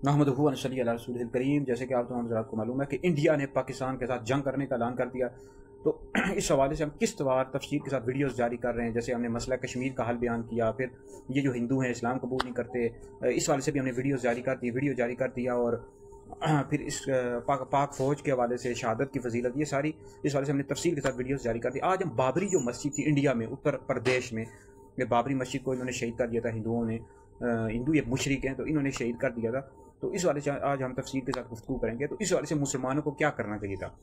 नहमदुहु व नसल्ली अला रसूलिहिल करीम। जैसे कि आप तमाम हज़रात को मालूम है कि इंडिया ने पाकिस्तान के साथ जंग करने का ऐलान कर दिया, तो इस हवाले से हम किस बार तफसील के साथ वीडियोस जारी कर रहे हैं। जैसे हमने मसला कश्मीर का हल बयान किया, फिर ये जो हिंदू हैं इस्लाम कबूल नहीं करते, इस हवाले से भी हमने वीडियो जारी कर दिया। और फिर इस पाक फ़ौज के हवाले से शहादत की फजीलत, ये सारी इस हवाले से हमने तफसील के साथ वीडियोस जारी कर दी। आज हम बाबरी जो मस्जिद थी इंडिया में, उत्तर प्रदेश में, ये बाबरी मस्जिद को इन्होंने शहीद कर दिया था हिंदुओं ने। हिंदू ये मुशरिक हैं, तो इन्होंने शहीद कर दिया था। तो इस वाले से आज हम तफसील के साथ गुफ्तगू करेंगे। तो इस वाले से मुसलमानों को क्या करना चाहिए था।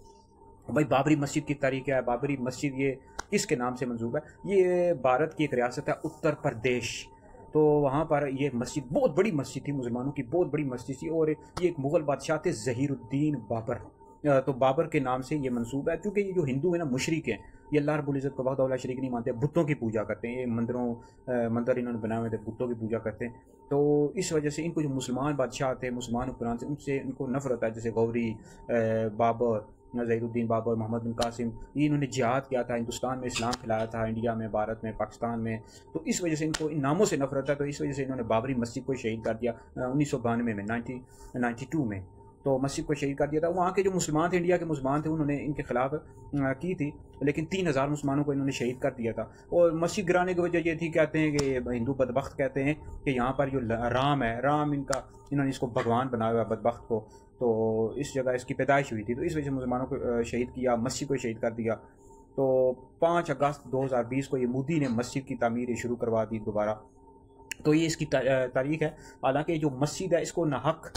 भाई बाबरी मस्जिद की तारीख क्या है, बाबरी मस्जिद ये किसके नाम से मंसूब है। ये भारत की एक रियासत है उत्तर प्रदेश, तो वहाँ पर ये मस्जिद बहुत बड़ी मस्जिद थी, मुसलमानों की बहुत बड़ी मस्जिद थी। और ये एक मुग़ल बादशाह थे ज़हीरुद्दीन बाबर, तो बाबर के नाम से ये मंसूब है। क्योंकि ये जो हिंदू है ना मुशरिक हैं, ये अल्लाह रब्बुल इज़्ज़त को वहदहू ला शरीक नहीं मानते, बुतों की पूजा करते हैं। ये मंदिर इन्होंने बनाए हुए थे, बुतों की पूजा करते हैं। तो इस वजह से इनको जो मुसलमान बादशाह थे, मुसलमान हुक्मरान से, उनसे इनको नफरत है। जैसे गौरी, बाबर, ज़हीरुद्दीन बाबर, मोहम्मद बिन कासिम, ये इन्होंने जिहाद किया था, हिंदुस्तान में इस्लाम फैलाया था, इंडिया में, भारत में, पाकिस्तान में। तो इस वजह से इनको इन नामों से नफरत है। तो इस वजह से इन्होंने बाबरी मस्जिद को शहीद कर दिया 1992 में, 1992 में। तो मस्जिद को शहीद कर दिया था। वहाँ के जो मुसलमान थे, इंडिया के मुसलमान थे, उन्होंने इनके खिलाफ की थी, लेकिन 3000 मुसलमानों को इन्होंने शहीद कर दिया था। और मस्जिद गिराने की वजह ये थी, कहते हैं कि हिंदू बदबख्त कहते हैं कि यहाँ पर जो राम है, राम इन्होंने इसको भगवान बनाया हुआ बदबख्त को, तो इस जगह इसकी पैदाइश हुई थी। तो इस वजह से मुसलमानों को शहीद किया, मस्जिद को शहीद कर दिया। तो 5 अगस्त 2020 को ये मोदी ने मस्जिद की तामीर शुरू करवा दी दोबारा। तो ये इसकी तारीख है। हालांकि जो मस्जिद है, इसको नाहक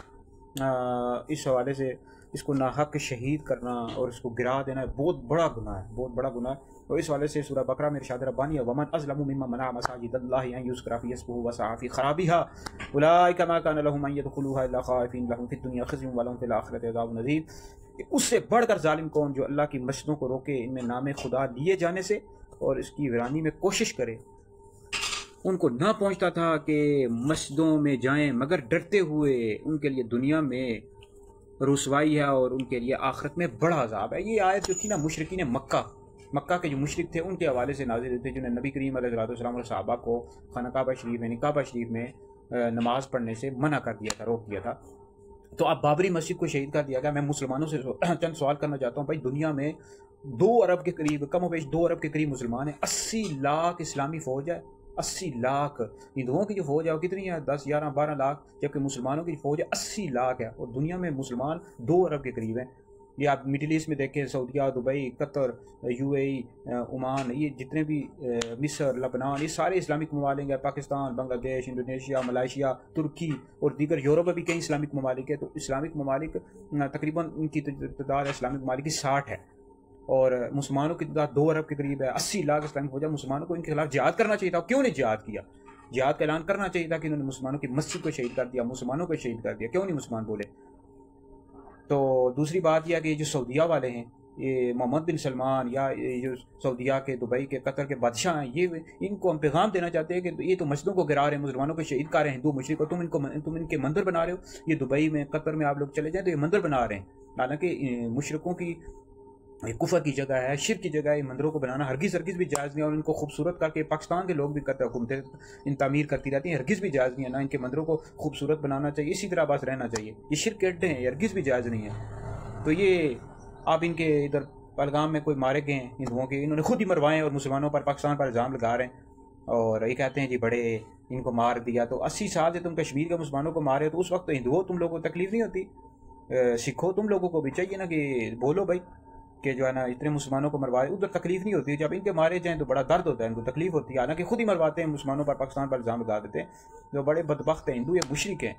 इस हवाले से इसको नाहक शहीद करना और इसको गिरा देना बहुत बड़ा गुनाह है, बहुत बड़ा गुनाह है। तो इस वाले से सूरह बकरा में इरशाद रब्बानी है, वमन अज़लमु मिम्मन मना मसाजिदल्लाहि अन युज़करा फ़ीहा इस्मुहु व सअा फ़ी ख़राबिहा उलाइका मा कान लहुम अन यदख़ुलूहा इल्ला ख़ाइफ़ीन लहुम फ़िद दुनिया ख़िज़्युन व लहुम फ़िल आख़िरति अज़ाबुन अज़ीम। उससे बढ़कर जालिम कौन, जो अल्लाह की मस्जिदों को रोके इनमें नाम खुदा लिए जाने से और इसकी वीरानी में कोशिश करे। उनको ना पहुंचता था कि मस्जिदों में जाएं, मगर डरते हुए उनके लिए दुनिया में रुसवाई है और उनके लिए आखिरत में बड़ा अजाब है। ये आयत जो थी ना, मुशरिकीन मक्का के जो मुशरिक थे उनके हवाले से नाज़िल थे, जिन्होंने नबी करीम अलैहिस्सलाम और सहाबा को खाना काबा शरीफ में, काबा शरीफ में नमाज पढ़ने से मना कर दिया था, रोक दिया था। तो अब बाबरी मस्जिद को शहीद कर दिया गया। मैं मुसलमानों से चंद सवाल करना चाहता हूँ। भाई दुनिया में 2 अरब के करीब, कम बेश 2 अरब के करीब मुसलमान हैं। 80 लाख इस्लामी फ़ौज है, 80 लाख। हिंदुओं की जो फ़ौज है वो कितनी है, 10, 11, 12 लाख, जबकि मुसलमानों की फ़ौज है 80 लाख है। और दुनिया में मुसलमान 2 अरब के करीब हैं। ये आप मिडिल ईस्ट में देखें, सऊदीया, दुबई, कतर, यूएई, ओमान, ये जितने भी मिस्र, लबनान, ये सारे इस्लामिक ममालिक हैं। पाकिस्तान, बांग्लादेश, इंडोनेशिया, मलाइशिया, तुर्की और दीगर यूरोप में भी कई इस्लामिक ममालिक है। तो इस्लामिक ममालिक तकरीबन उनकी तादाद इस्लामिक ममालिक की 60 है और मुसलमानों की तादाद 2 अरब के करीब है। 80 लाख इस्लामिक फौज। मुसलमानों को इनके खिलाफ जिहाद करना चाहिए था। क्यों नहीं जिहाद किया? जिहाद का ऐलान करना चाहिए था कि इन्होंने मुसलमानों की मस्जिद को शहीद कर दिया, मुसलमानों को शहीद कर दिया। क्यों नहीं मुसलमान बोले? तो दूसरी बात यह कि ये जो सऊदीया वाले हैं, ये मोहम्मद बिन सलमान या ये जो सऊदीया के, दुबई के, कतर के बादशाह हैं, ये इनको हम पैगाम देना चाहते हैं कि ये तो मस्जिदों को गिरा रहे हैं, मुसलमानों को शहीद कर रहे हैं, हिंदू मुशरिक को। तुम इनके मंदिर बना रहे हो। ये दुबई में, कतर में आप लोग चले जाएँ तो ये मंदिर बना रहे हैं। हालांकि मुशरिकों की कुफर की जगह है, शिर्क की जगह है। इन मंदिरों को बनाना हरगिज़ भी जायज़ नहीं है। और इनको खूबसूरत करके पाकिस्तान के लोग भी करते, हुकूमतें इन तामीर करती रहती हैं, हरगिज़ भी जायज़ नहीं है। ना इनके मंदिरों को खूबसूरत बनाना चाहिए, इसी तरह बस रहना चाहिए। ये शिर्क के अड्डे हैं, हरगिज़ भी जायज़ नहीं है। तो ये आप इनके इधर पहलगाम में कोई मारे गए हैं हिंदुओं के, इन्होंने खुद ही मरवाए और मुसलमानों पर, पाकिस्तान पर इल्ज़ाम लगा रहे हैं और ये कहते हैं जी बड़े इनको मार दिया। तो 80 साल से तुम कश्मीर के मुसलमानों को मारे हो, तो उस वक्त तो हिंदुओं तुम लोगों को तकलीफ नहीं होती? सिखो तुम लोगों को भी चाहिए ना कि बोलो भाई कि जो है ना इतने मुसलमानों को मरवाए, उधर तकलीफ नहीं होती। जब इनके मारे जाएँ तो बड़ा दर्द होता है, इनको तकलीफ होती है। हालांकि खुद ही मरवाते हैं मुसलमानों पर, पाकिस्तान पर इल्ज़ाम लगा देते हैं। जो बड़े बदबख्त हैं हिंदू, ये मुशरिक हैं,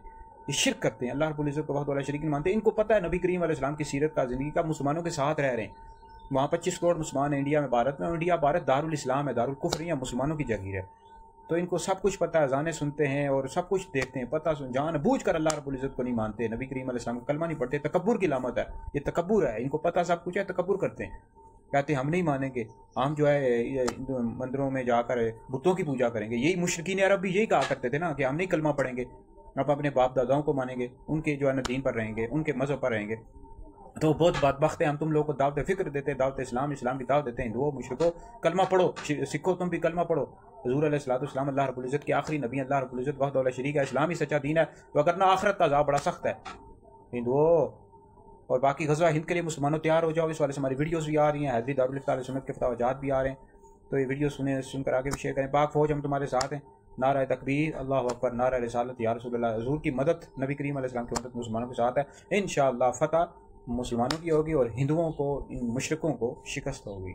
ये शिर्क करते हैं, अल्लाह रब्बुल इज़्ज़त को वहदहू ला शरीक नहीं मानते। इनको पता है नबी करीम अलैहिस्सलाम की सीरत का, ज़िंदगी का, मुसलमानों के साथ रह रहे हैं। वहाँ 25 करोड़ मुसलमान हैं इंडिया में, भारत में। इंडिया भारत दारुल इस्लाम है, दारुल कुफ्र नहीं है, मुसलमानों की जगीर है। तो इनको सब कुछ पता है, अज़ानें सुनते हैं और सब कुछ देखते हैं, पता जान बूझ कर अल्लाह रब्बुल इज़्ज़त को नहीं मानते, नबी करीम अलैहिस्सलाम का कलमा नहीं पढ़ते। तकब्बुर की लामत है, ये तकब्बुर है। इनको पता सब कुछ है, तकब्बुर करते हैं, कहते हैं हम नहीं मानेंगे, हम जो है मंदिरों में जाकर बुतों की पूजा करेंगे। यही मुशरिकीन अरब भी यही कहा करते थे ना कि हम नहीं कलमा पढ़ेंगे, हम अपने बाप दादाओं को मानेंगे, उनके जो है ना दीन पर रहेंगे, उनके मज़हब पर रहेंगे। تو بہت بدبخت ہیں ہم، تم لوگوں کو دعوت فکر دیتے ہیں، دعوت اسلام کی دعوت دیتے ہیں، ہندوؤں مشرکوں کلمہ پڑھو، سکھو تم بھی کلمہ پڑھو۔ حضور علیہ الصلوۃ والسلام اللہ رب العزت کے آخری نبی، اللہ رب العزت وحدہ لا شریک ہے، اسلام ہی سچا دین ہے، وگرنہ آخرت کا عذاب بڑا سخت ہے ہندوؤں۔ اور باقی غزوہ ہند کے لیے مسلمانوں تیار ہو جاؤ، اس والے سے ہماری ویڈیوز بھی آ رہی ہیں، حیدری دارالفتہ علیہ سنت کے فتاویات بھی آ رہے ہیں، تو یہ ویڈیو سن کر آگے بھی شیئر کریں۔ پاک فوج ہم تمہارے ساتھ ہیں، نعرہ تکبیر، اللہ اکبر، نعرہ رسالت، یا رسول اللہ، حضور کی مدد، نبی کریم علیہ السلام کی مدد مسلمانوں کے ساتھ ہے، انشاءاللہ فتح مسلمانوں کی ہوگی اور ہندوؤں کو، ان مشرکوں کو شکست ہوگی۔